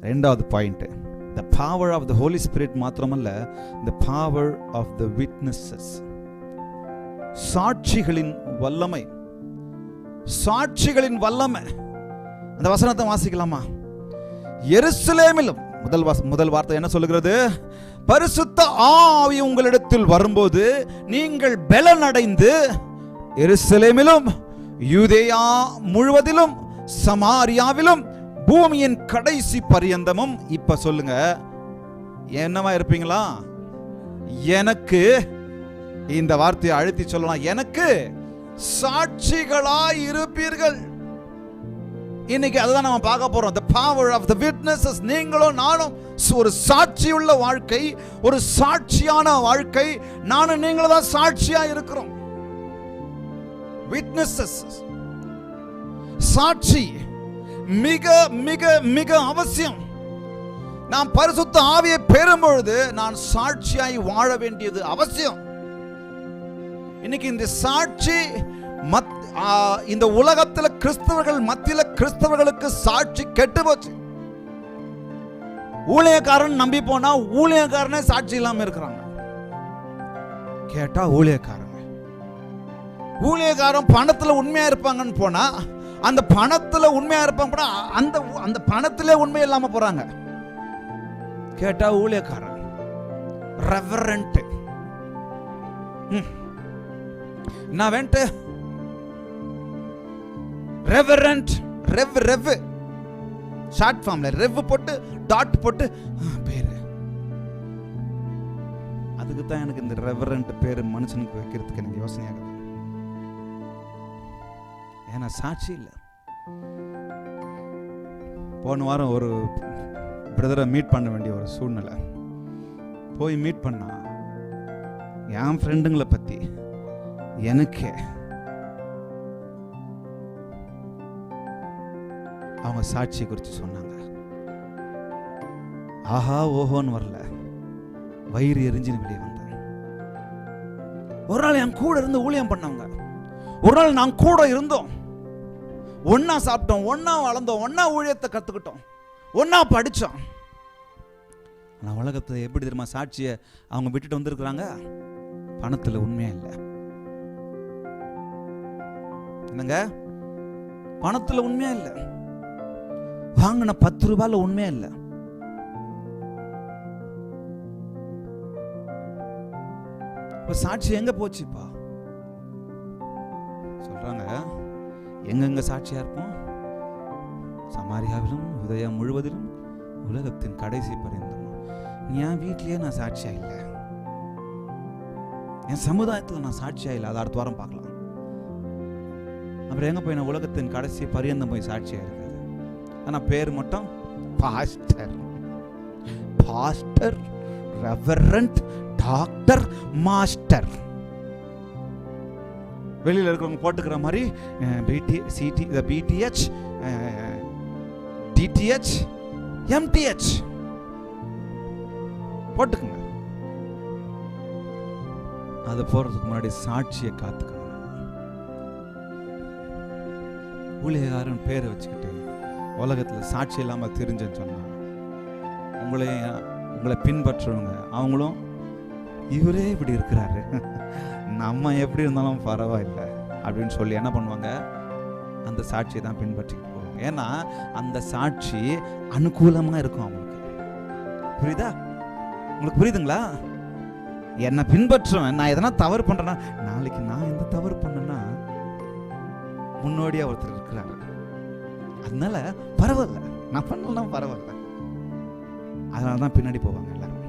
ரெண்டாவது point, the power of the Holy Spirit மாத்திரமல்ல, the power of the witnesses. சாட்சிகளின் வல்லமை. சாட்சிகளின் வல்லமை. அந்த வசனத்தை வாசிக்கலாமா? எருசலேமிலும் முதல் வார்த்தை என்ன சொல்லுகிறது? பரிசுத்த ஆவி உங்களிடத்தில் வரும்போது நீங்கள் பலனடைந்து எருசலேமிலும் யூதேயா முழுவதிலும் சமாரியாவிலும் பூமியின் கடைசி பரியந்தமும், இப்ப சொல்லுங்க, என்னவா இருப்பீங்களா? எனக்கு, இந்த வார்த்தையை அழுத்தி சொல்லலாம், எனக்கு சாட்சிகளாய் இருப்பீர்கள். இன்னைக்கு அதுதான் நம்ம பார்க்க போறோம். the power of the witnesses. நீங்களும் நானும் ஒரு சாட்சியுள்ள வாழ்க்கை, ஒரு சாட்சியான வாழ்க்கை. நானும் நீங்களும் தான் சாட்சியா இருக்கிறோம். witnesses, சாட்சி மிக மிக மிக அவசியம். நாம் பரிசுத்த ஆவியை பெறும்பொழுது நான் சாட்சியாய் வாழ வேண்டியது அவசியம். இன்னைக்கு இந்த சாட்சி இந்த உலகத்தில் கிறிஸ்தவர்கள் மத்தியில கிறிஸ்தவர்களுக்கு சாட்சி கெட்டு போச்சு. ஊழியக்காரன் நம்பி போனா ஊழியக்காரனே சாட்சி இல்லாம இருக்கிறாங்க. கேட்டா ஊழியக்காரன் பணத்துல உண்மையா இருப்பாங்கன்னு போனா, அந்த பணத்துல உண்மையா இருப்பாங்க, அந்த பணத்திலே உண்மை இல்லாம போறாங்க. கேட்டா ஊழியக்காரன் ரெவரண்ட் என்ன வேண்டு? ரெவரண்ட், ரெவ் ஷார்ட் ஃபார்ம்ல ரெவ் போட்டு டாட் போட்டு பேரு. அதுக்கு தான் எனக்கு இந்த ரெவரண்ட் பேரு மனுஷனுக்கு வைக்கிறதுக்கு எனக்கு யோசனை ஆகுது. ஏன்னா சாட்சி இல்லை. போன வாரம் ஒரு பிரதரை மீட் பண்ண வேண்டிய ஒரு சூழ்நிலை. போய் மீட் பண்ணா என் ஃப்ரெண்டுங்களை பத்தி எனக்கு அவங்க சாட்சியை குறித்து சொன்னாங்க. ஆஹா ஓஹோன்னு வரல, வயிறு எரிஞ்சின்னு வெளியே வந்தேன். ஒரு நாள் என் கூட இருந்து ஊழியம் பண்ணவங்க, ஒரு நாள் நான் கூட இருந்தோம், ஒன்னா சாப்பிட்டோம், ஒன்னா வளர்ந்தோம், ஒன்னா ஊழியத்தை கத்துக்கிட்டோம், ஒன்னா படிச்சோம். ஆனா உலகத்தை எப்படி தெரியுமா சாட்சியை அவங்க விட்டுட்டு வந்திருக்கிறாங்க? பணத்துல உண்மையா இல்லை. என்னங்க? பணத்துல உண்மையா இல்லை. வாங்கின 10 ரூபாயில உண்மையா இல்லை. சாட்சி எங்க போச்சுப்பா? சொல்றாங்க, எங்கெங்க சாட்சியா இருப்போம்? சமாரியாவிலும் யூதேயா முழுவதிலும் உலகத்தின் கடைசி பரியந்தம். என் வீட்லயே நான் சாட்சியா இல்லை, என் சமுதாயத்தில் நான் சாட்சியா இல்லை. அதை அடுத்த வாரம் பார்க்கலாம். அப்புறம் எங்க போய் நான் உலகத்தின் கடைசி பரியந்தம் போய் சாட்சியா இருக்கிறது? ஆனா பேர் மட்டும் பாஸ்டர், ரெவரண்ட், டாக்டர், மாஸ்டர். வெளியில இருக்கிறவங்க போட்டுக்கிற மாதிரி பிடிஹெச், டிடிஹெச், எம்டிஹெச் போட்டுக்குங்க. அது போறதுக்கு முன்னாடி சாட்சியை காத்துக்கணும். ஊழியக்காரன் பேரை வச்சுக்கிட்டு உலகத்துல சாட்சி இல்லாம தெரிஞ்சேன்னு சொன்னா, உங்களை பின்பற்றுவங்க அவங்களும் இவரே இப்படி இருக்கிறாரு, நம்ம எப்படி இருந்தாலும் பரவாயில்லை அப்படின்னு சொல்லி என்ன பண்ணுவாங்க? அந்த சாட்சியை தான் பின்பற்றிட்டு போவாங்க. ஏன்னா அந்த சாட்சி அனுகூலமா இருக்கும் அவங்களுக்கு. புரியுதா? உங்களுக்கு புரியுதுங்களா? என்னை பின்பற்றுவேன், நான் எதனா தவறு பண்றேன்னா, நாளைக்கு நான் எந்த தவறு பண்ணேன்னா முன்னோடியா ஒருத்தர் இருக்கிறாரு, அதனால பரவாயில்ல, நான் பண்ணலாம் பரவாயில்ல, அதனாலதான் பின்னாடி போவாங்க எல்லாரும்.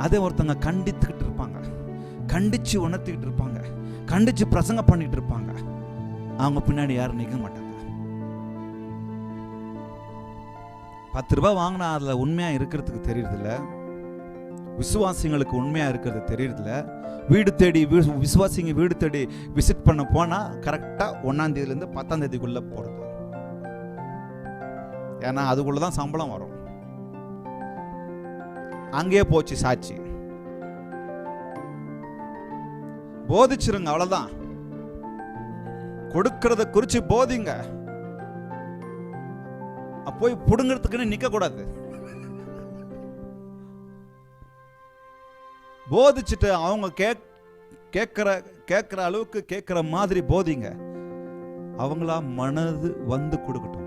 அதே ஒருத்தங்க கண்டித்துக்கிட்டு இருப்பாங்க, கண்டிச்சு உணர்த்திக்கிட்டு இருப்பாங்க, கண்டிச்சு பிரசங்கம் பண்ணிட்டு இருப்பாங்க, அவங்க பின்னாடி யாரும் நிற்க மாட்டாங்க. 10 ரூபாய் வாங்கினா அதுல உண்மையா இருக்கிறதுக்கு தெரியறதில்ல, விசுவாசிங்களுக்கு உண்மையா இருக்கிறது தெரியறதில்ல. வீடு தேடி விசுவாசிங்க வீடு தேடி விசிட் பண்ண போனா கரெக்டா 1ஆம் தேதியிலிருந்து 10ஆம் தேதிக்குள்ள போறது. ஏன்னா அதுக்குள்ளதான் சம்பளம் வரும். அங்கே போச்சு சாட்சி. போதிச்சிருங்க, அவ்வளவுதான். கொடுக்கறத குறிச்சு போதிங்க, போய் புடுங்கிறதுக்குன்னு நிக்க கூடாது. போதிச்சுட்டு அவங்க கேட்கிற அளவுக்கு கேட்கிற மாதிரி போதிங்க. அவங்களா மனது வந்து கொடுக்கட்டும்.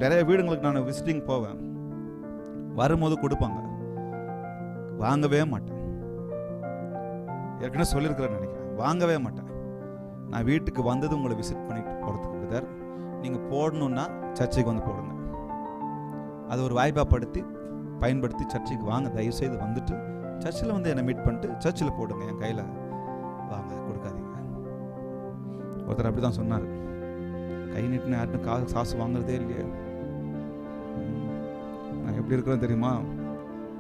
நிறைய வீடுங்களுக்கு நான் விசிட்டிங் போவேன். வரும்போது கொடுப்பாங்க, வாங்கவே மாட்டேன். ஏற்கனவே சொல்லியிருக்கிறேன்னு நினைக்கிறேன், வாங்கவே மாட்டேன். நான் வீட்டுக்கு வந்தது உங்களை விசிட் பண்ணிட்டு போகிறதுக்கு பிரதர், நீங்கள் போடணுன்னா சர்ச்சைக்கு வந்து போடுங்க. அது ஒரு வாய்ப்பாக பயன்படுத்தி சர்ச்சைக்கு வாங்க. தயவுசெய்து வந்துட்டு சர்ச்சில் வந்து என்னை மீட் பண்ணிட்டு சர்ச்சில் போடுங்க, என் கையில் வாங்க, கொடுக்காதீங்க. ஒருத்தர் அப்படி தான் சொன்னார். கை நீட்டின யாருன்னு காசு வாங்குறதே இல்லையே. நான் எப்படி இருக்கிறேன்னு தெரியுமா?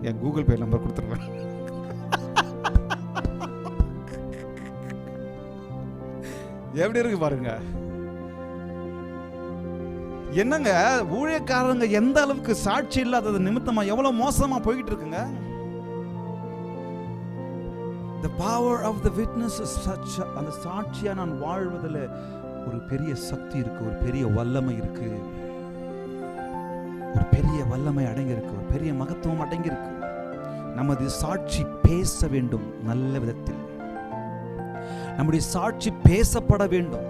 என் கூகுள் பே நம்பர் கொடுத்துருவேன். எப்படி இருக்கு பாருங்க. என்னங்க ஊழியக்காரங்க எந்த அளவுக்கு சாட்சி இல்லாதது நிமித்தமா எவ்வளவு மோசமா போய்கிட்டு இருக்குங்க. The power of the witness is such. அந்த சாட்சியா நான் வாழ்வதில் ஒரு பெரிய சக்தி இருக்கு, ஒரு பெரிய வல்லமை இருக்கு, ஒரு பெரிய வல்லமை அடங்கி இருக்கு, ஒரு பெரிய மகத்துவம் அடங்கி இருக்கு. நமது சாட்சி பேச வேண்டும், நல்ல விதத்தில் நம்முடைய சாட்சி பேசப்பட வேண்டும்.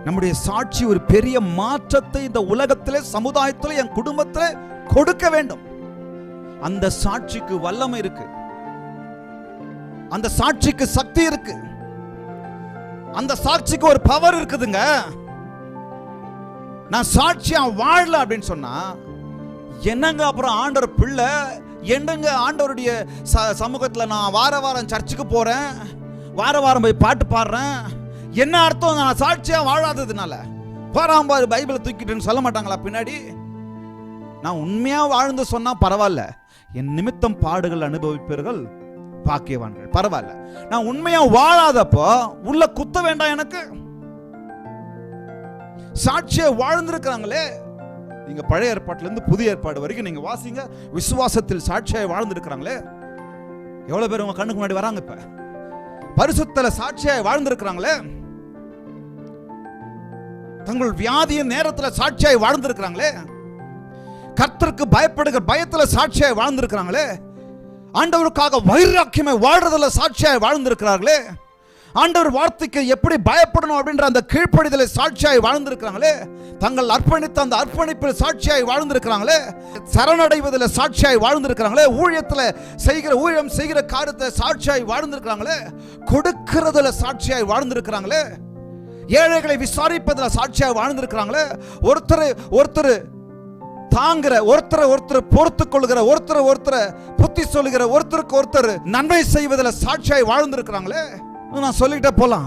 நம்முடைய சாட்சி ஒரு பெரிய மாற்றத்தை இந்த உலகத்திலே, சமுதாயத்திலே, என் குடும்பத்திலே கொடுக்க வேண்டும். அந்த சாட்சிக்கு வல்லமை இருக்கு, அந்த சாட்சிக்கு சக்தி இருக்கு, அந்த சாட்சிக்கு ஒரு பவர் இருக்குதுங்க. நான் சாட்சியா வாழல அப்படின்னு சொன்னா என்னங்க அப்புறம் ஆண்டவர் பிள்ளை? என்னங்க ஆண்டவருடைய சமூகத்தில் நான் வாரம் சர்ச்சுக்கு போறேன், வாரம் போய் பாட்டு பாடுறேன், என்ன அர்த்தம்? நான் சாட்சியா வாழாததுனால பாராம்பாரு பைபிளை தூக்கிட்டுன்னு சொல்ல மாட்டாங்களா பின்னாடி? நான் உண்மையா வாழ்ந்து சொன்னா பரவாயில்ல, என் நிமித்தம் பாடுகள் அனுபவிப்பீர்கள் பாக்கியவான்கள், பரவாயில்ல. நான் உண்மையா வாழாதப்போ உள்ள குத்த வேண்டாம் எனக்கு. சாட்சியை வாழ்ந்திருக்கிறாங்களே, நீங்க பழைய ஏற்பாட்டுல இருந்து புதிய ஏற்பாடு வரைக்கும் நீங்க வாசிங்க. விசுவாசத்தில் சாட்சியை வாழ்ந்திருக்கிறாங்களே எவ்வளவு பேர் உங்க கண்ணுக்கு முன்னாடி வராங்க. இப்ப பரிசுத்தல சாட்சியாய் வாழ்ந்திருக்கிறாங்களே, தங்கள் வியாதியின் நேரத்தில் சாட்சியாய் வாழ்ந்திருக்கிறாங்களே, கர்த்தருக்கு பயப்படுகிற பயத்துல சாட்சியாய் வாழ்ந்திருக்கிறாங்களே, ஆண்டவருக்காக வைராக்கியமே வாழ்றதுல சாட்சியாய் வாழ்ந்திருக்கிறார்களே, ஆண்டவர் வார்த்தைக்கு எப்படி பயப்படணும் அப்படின்ற அந்த கீழ்ப்படிதலை சாட்சியாய் வாழ்ந்திருக்கிறாங்களே, தங்கள் அர்ப்பணித்த அந்த அர்ப்பணிப்பில் சாட்சியாய் வாழ்ந்திருக்கிறாங்களே, சரணடைவதில் சாட்சியாய் வாழ்ந்திருக்கிறாங்களே, ஊழியம் செய்கிற காரியத்தை சாட்சியாய் வாழ்ந்திருக்கிறாங்களே, கொடுக்கிறதுல சாட்சியாய் வாழ்ந்திருக்கிறாங்களே, ஏழைகளை விசாரிப்பதில் சாட்சியாய் வாழ்ந்திருக்கிறாங்களே, ஒருத்தர் தாங்குற, ஒருத்தர் பொறுத்து கொள்கிற, ஒருத்தர் புத்தி சொல்லுகிற, ஒருத்தருக்கு ஒருத்தர் நன்மை செய்வதில் சாட்சியாய் வாழ்ந்திருக்கிறாங்களே. நான் சொல்லிக்கிட்டே போலாம்.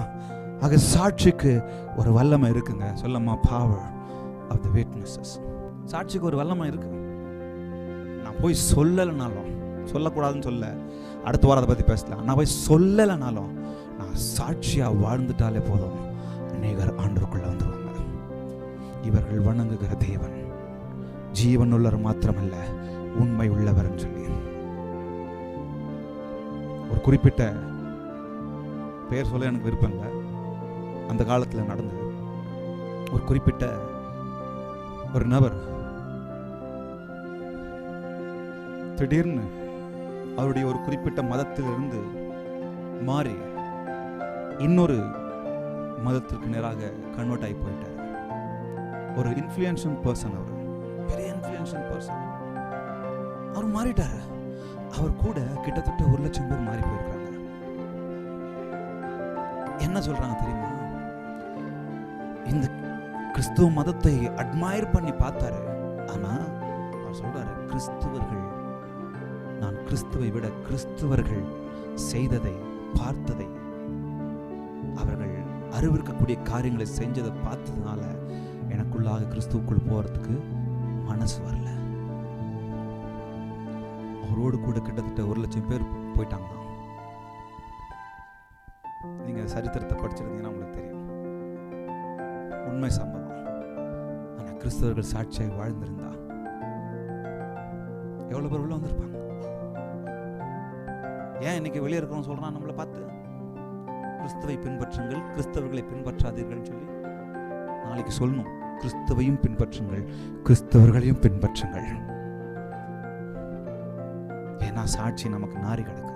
ஆக சாட்சிக்கு ஒரு வல்லமை இருக்குங்க. சொல்லமா, பவர் ஆஃப் தி விட்னஸஸ். சாட்சிக்கு ஒரு வல்லமை இருக்கு. நான் போய் சொல்லலைனாலும், சொல்லக்கூடாதுன்னு சொல்ல, அடுத்த வாரம் அதை பற்றி பேசலாம். நான் போய் சொல்லலைனாலும் நான் சாட்சியா வாழ்ந்துட்டாலே போதும், அநேகர் ஆண்டவருக்குள்ள வந்துருவாங்க. இவர்கள் வணங்குகிற தேவன் ஜீவன் உள்ளவர் மாத்திரமல்ல, உண்மை உள்ளவர் சொல்லி ஒரு குறிப்பிட்ட பெயர் சொல்ல எனக்கு விருப்பம் இல்லை. அந்த காலத்தில் நடந்தது. ஒரு குறிப்பிட்ட ஒரு நபர் திடீர்னு அவருடைய ஒரு குறிப்பிட்ட மதத்திலிருந்து மாறி இன்னொரு மதத்திற்கு நேராக கன்வெர்ட் ஆகி போயிட்டார். ஒரு இன்ஃப்ளூயன்ஷியல் பர்சன், அவர் பெரிய இன்ஃப்ளூயன்ஷியல் பர்சன். அவர் மாறிட்டார். அவர் கூட கிட்டத்தட்ட 1,00,000 பேர் மாறி போயிருக்காங்க. என்ன சொல்றாங்க தெரியுமா? இந்த கிறிஸ்துவ மதத்தை அட்மையர் பண்ணி பார்த்தாரு. ஆனா அவர் சொல்றாரு, கிறிஸ்துவர்கள், நான் கிறிஸ்துவை விட கிறிஸ்துவர்கள் செய்ததை பார்த்ததை, அவர்கள் அறிவிக்கக்கூடிய காரியங்களை செஞ்சதை பார்த்ததுனால எனக்குள்ளாக கிறிஸ்துவுக்குள் போறதுக்கு மனசு வரல. அவரோடு கூட கிட்டத்தட்ட 1,00,000 பேர் போயிட்டாங்க. நீங்க சரித்திரத்தை படிச்சிருந்தீங்கன்னா உங்களுக்கு தெரியும், உண்மை சம்பவம். ஆனா கிறிஸ்தவர்கள் சாட்சியாக வாழ்ந்திருந்தா எவ்வளவு பேர் உள்ள வந்திருப்பாங்க. ஏன் இன்னைக்கு வெளியே இருக்கிறோம் சொல்றான் நம்மளை பார்த்து, கிறிஸ்துவை பின்பற்றுங்கள், கிறிஸ்தவர்களை பின்பற்றாதீர்கள் சொல்லி. நாளைக்கு சொல்லணும், கிறிஸ்துவையும் பின்பற்றுங்கள், கிறிஸ்தவர்களையும் பின்பற்றுங்கள். ஏன்னா சாட்சி நமக்கு நாரி கிடக்கு.